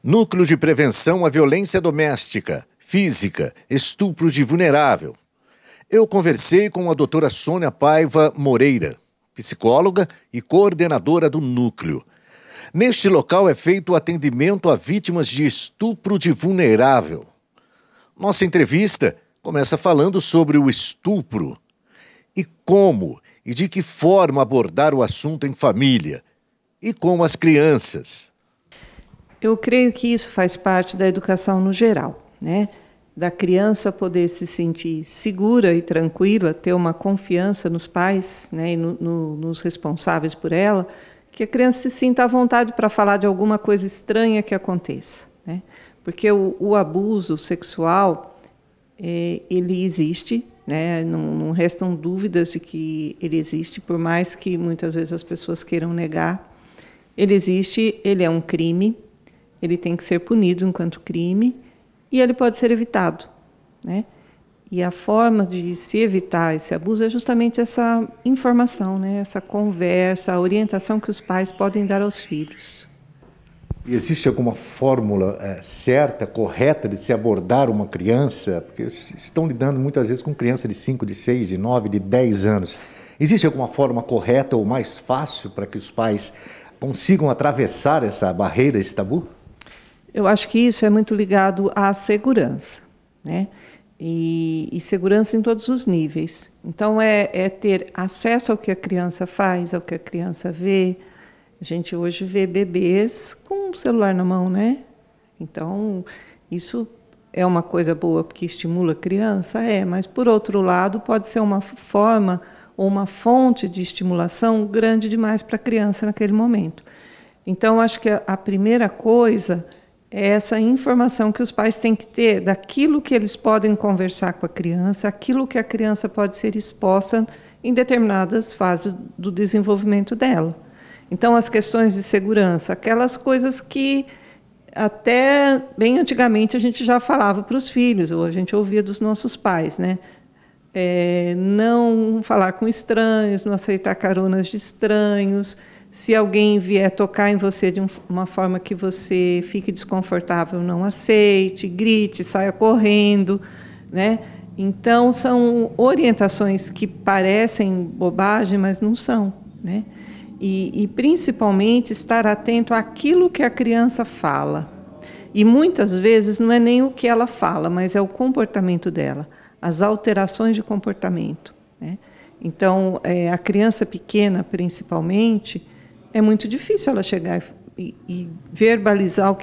Núcleo de Prevenção à Violência Doméstica, Física, Estupro de Vulnerável. Eu conversei com a doutora Sônia Paiva Moreira, psicóloga e coordenadora do núcleo. Neste local é feito o atendimento a vítimas de estupro de vulnerável. Nossa entrevista começa falando sobre o estupro e como e de que forma abordar o assunto em família e com as crianças. Eu creio que isso faz parte da educação no geral, né? Da criança poder se sentir segura e tranquila, ter uma confiança nos pais, né, e nos responsáveis por ela, que a criança se sinta à vontade para falar de alguma coisa estranha que aconteça, né? Porque o abuso sexual, ele existe, né? Não restam dúvidas de que ele existe, por mais que muitas vezes as pessoas queiram negar. Ele existe, ele é um crime, ele tem que ser punido enquanto crime e ele pode ser evitado, né? E a forma de se evitar esse abuso é justamente essa informação, né? Essa conversa, a orientação que os pais podem dar aos filhos. E existe alguma fórmula certa, correta de se abordar uma criança? Porque estão lidando muitas vezes com criança de 5, de 6, de 9, de 10 anos. Existe alguma forma correta ou mais fácil para que os pais consigam atravessar essa barreira, esse tabu? Eu acho que isso é muito ligado à segurança, né? E segurança em todos os níveis. Então, é ter acesso ao que a criança faz, ao que a criança vê. A gente hoje vê bebês com o celular na mão, né? Então, isso é uma coisa boa porque estimula a criança, mas, por outro lado, pode ser uma forma ou uma fonte de estimulação grande demais para a criança naquele momento. Então, acho que a primeira coisa é essa informação que os pais têm que ter daquilo que eles podem conversar com a criança, aquilo que a criança pode ser exposta em determinadas fases do desenvolvimento dela. Então, as questões de segurança, aquelas coisas que até bem antigamente a gente já falava para os filhos, ou a gente ouvia dos nossos pais, né? Não falar com estranhos, não aceitar caronas de estranhos. Se alguém vier tocar em você de uma forma que você fique desconfortável, não aceite, grite, saia correndo, né? Então, são orientações que parecem bobagem, mas não são, né? E principalmente, estar atento àquilo que a criança fala. E, muitas vezes, não é nem o que ela fala, mas é o comportamento dela, as alterações de comportamento, né? Então, a criança pequena, principalmente, é muito difícil ela chegar e verbalizar o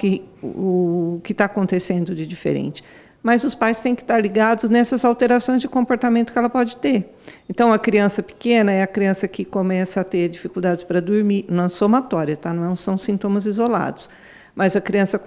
que está acontecendo de diferente. Mas os pais têm que estar ligados nessas alterações de comportamento que ela pode ter. Então, a criança pequena é a criança que começa a ter dificuldades para dormir, não é somatória, tá? Não são sintomas isolados. Mas a criança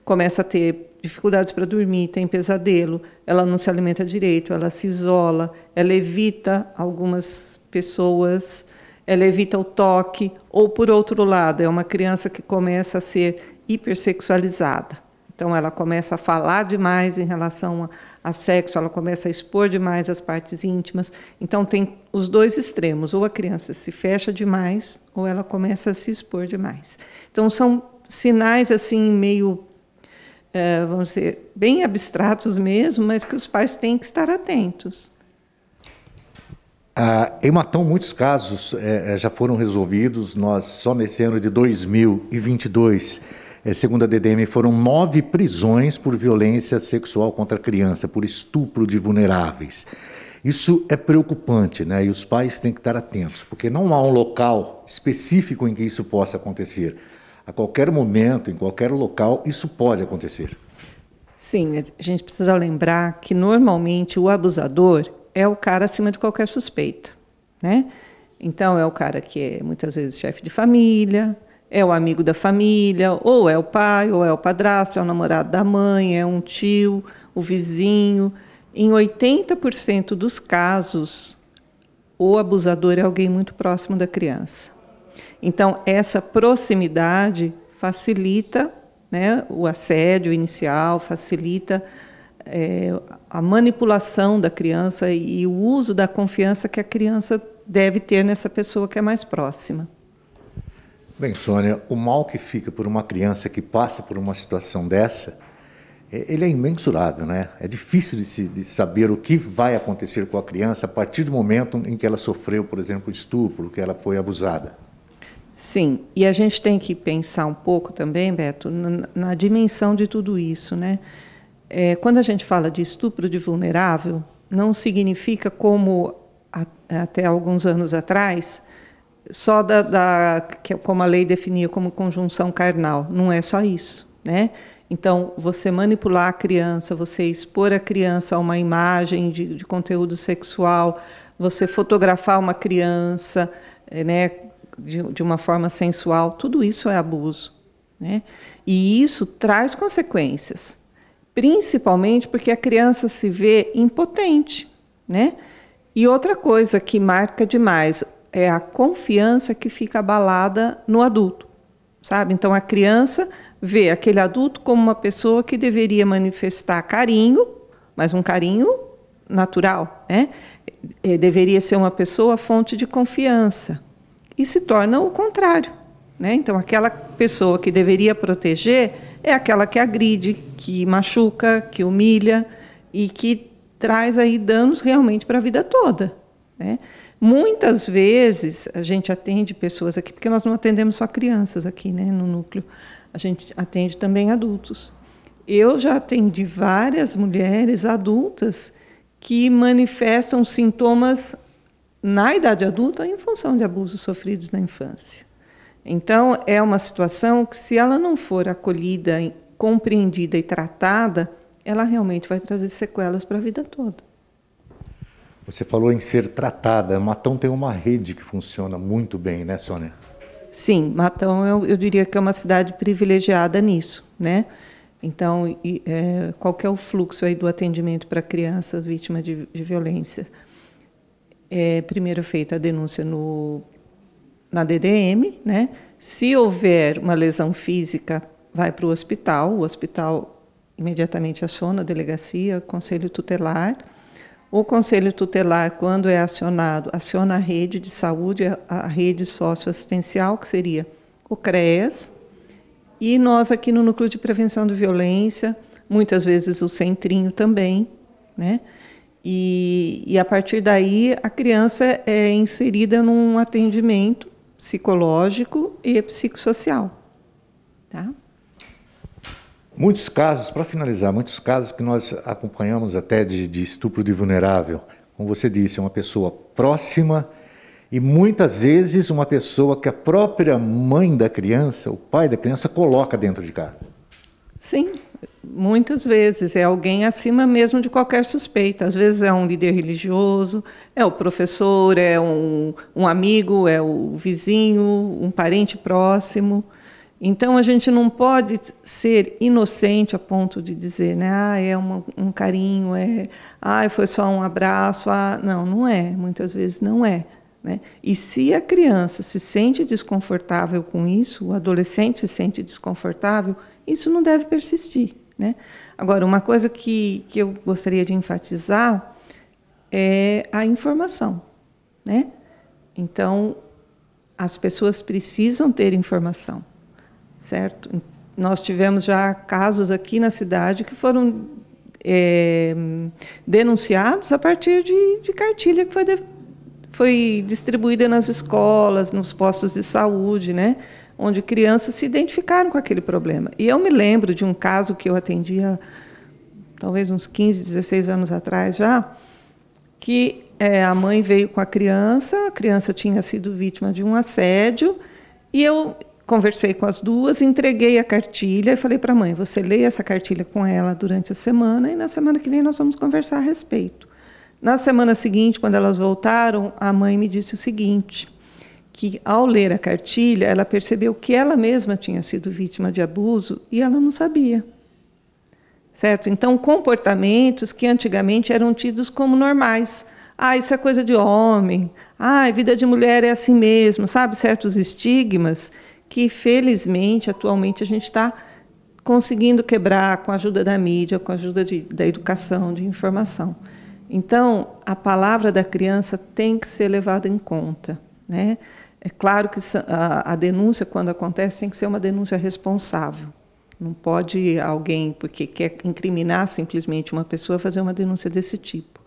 começa a ter dificuldades para dormir, tem pesadelo, ela não se alimenta direito, ela se isola, ela evita algumas pessoas, ela evita o toque, ou, por outro lado, é uma criança que começa a ser hipersexualizada. Então, ela começa a falar demais em relação a sexo, ela começa a expor demais as partes íntimas. Então, tem os dois extremos, ou a criança se fecha demais, ou ela começa a se expor demais. Então, são sinais assim meio, vamos dizer, bem abstratos mesmo, mas que os pais têm que estar atentos. Em Matão, muitos casos já foram resolvidos. Nós, só nesse ano de 2022, segundo a DDM, foram 9 prisões por violência sexual contra a criança, por estupro de vulneráveis. Isso é preocupante, né? E os pais têm que estar atentos, porque não há um local específico em que isso possa acontecer. A qualquer momento, em qualquer local, isso pode acontecer. Sim, a gente precisa lembrar que, normalmente, o abusador é o cara acima de qualquer suspeita, né? Então, é o cara que é, muitas vezes, chefe de família, é o amigo da família, ou é o pai, ou é o padrasto, é o namorado da mãe, é um tio, o vizinho. Em 80% dos casos, o abusador é alguém muito próximo da criança. Então, essa proximidade facilita, né, o assédio inicial, facilita a manipulação da criança e o uso da confiança que a criança deve ter nessa pessoa que é mais próxima. Bem, Sônia, o mal que fica por uma criança que passa por uma situação dessa, ele é imensurável, né? É difícil de saber o que vai acontecer com a criança a partir do momento em que ela sofreu, por exemplo, estupro, que ela foi abusada. Sim, e a gente tem que pensar um pouco também, Beto, na dimensão de tudo isso, né? Quando a gente fala de estupro de vulnerável, não significa como até alguns anos atrás, só como a lei definia como conjunção carnal. Não é só isso, né? Então, você manipular a criança, você expor a criança a uma imagem de conteúdo sexual, você fotografar uma criança, né, de uma forma sensual, tudo isso é abuso, né? E isso traz consequências, principalmente porque a criança se vê impotente, né? E outra coisa que marca demais é a confiança que fica abalada no adulto, sabe? Então, a criança vê aquele adulto como uma pessoa que deveria manifestar carinho, mas um carinho natural, né? Deveria ser uma pessoa fonte de confiança. E se torna o contrário, né? Então, aquela pessoa que deveria proteger é aquela que agride, que machuca, que humilha e que traz aí danos realmente para a vida toda, né? Muitas vezes a gente atende pessoas aqui, porque nós não atendemos só crianças aqui, né, no núcleo, a gente atende também adultos. Eu já atendi várias mulheres adultas que manifestam sintomas na idade adulta em função de abusos sofridos na infância. Então, é uma situação que, se ela não for acolhida, compreendida e tratada, ela realmente vai trazer sequelas para a vida toda. Você falou em ser tratada. Matão tem uma rede que funciona muito bem, né, Sônia? Sim, Matão eu diria que é uma cidade privilegiada nisso, né? Então, qual que é o fluxo aí do atendimento para criança vítima de violência? Primeiro feita a denúncia na DDM, né? Se houver uma lesão física, vai para o hospital imediatamente aciona a delegacia, conselho tutelar. O conselho tutelar, quando é acionado, aciona a rede de saúde, a rede socioassistencial, que seria o CREAS, e nós aqui no Núcleo de Prevenção de Violência, muitas vezes o Centrinho também, né? E a partir daí a criança é inserida num atendimento psicológico e psicossocial, tá? Muitos casos, para finalizar, muitos casos que nós acompanhamos até de estupro de vulnerável, como você disse, uma pessoa próxima e muitas vezes uma pessoa que a própria mãe da criança, o pai da criança, coloca dentro de casa. Sim, muitas vezes é alguém acima mesmo de qualquer suspeita. Às vezes é um líder religioso, é o professor, é um amigo, é o vizinho, um parente próximo. Então, a gente não pode ser inocente a ponto de dizer, né, é um carinho, foi só um abraço. Não, não é. Muitas vezes não é, né? E se a criança se sente desconfortável com isso, o adolescente se sente desconfortável, isso não deve persistir, né? Agora, uma coisa que eu gostaria de enfatizar é a informação, né? Então, as pessoas precisam ter informação. Certo? Nós tivemos já casos aqui na cidade que foram denunciados a partir de cartilha que foi distribuída nas escolas, nos postos de saúde, né? Onde crianças se identificaram com aquele problema. E eu me lembro de um caso que eu atendia talvez uns 15, 16 anos atrás já, que a mãe veio com a criança tinha sido vítima de um assédio, e eu conversei com as duas, entreguei a cartilha e falei para a mãe, você lê essa cartilha com ela durante a semana e na semana que vem nós vamos conversar a respeito. Na semana seguinte, quando elas voltaram, a mãe me disse o seguinte, que ao ler a cartilha, ela percebeu que ela mesma tinha sido vítima de abuso e ela não sabia. Certo? Então, comportamentos que antigamente eram tidos como normais. Isso é coisa de homem. A vida de mulher é assim mesmo, sabe? Certos estigmas que, felizmente, atualmente a gente está conseguindo quebrar com a ajuda da mídia, com a ajuda da educação, de informação. Então, a palavra da criança tem que ser levada em conta, né? É claro que a denúncia, quando acontece, tem que ser uma denúncia responsável. Não pode alguém, porque quer incriminar simplesmente uma pessoa, fazer uma denúncia desse tipo.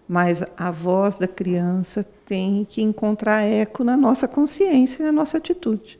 Mas a voz da criança tem que encontrar eco na nossa consciência e na nossa atitude.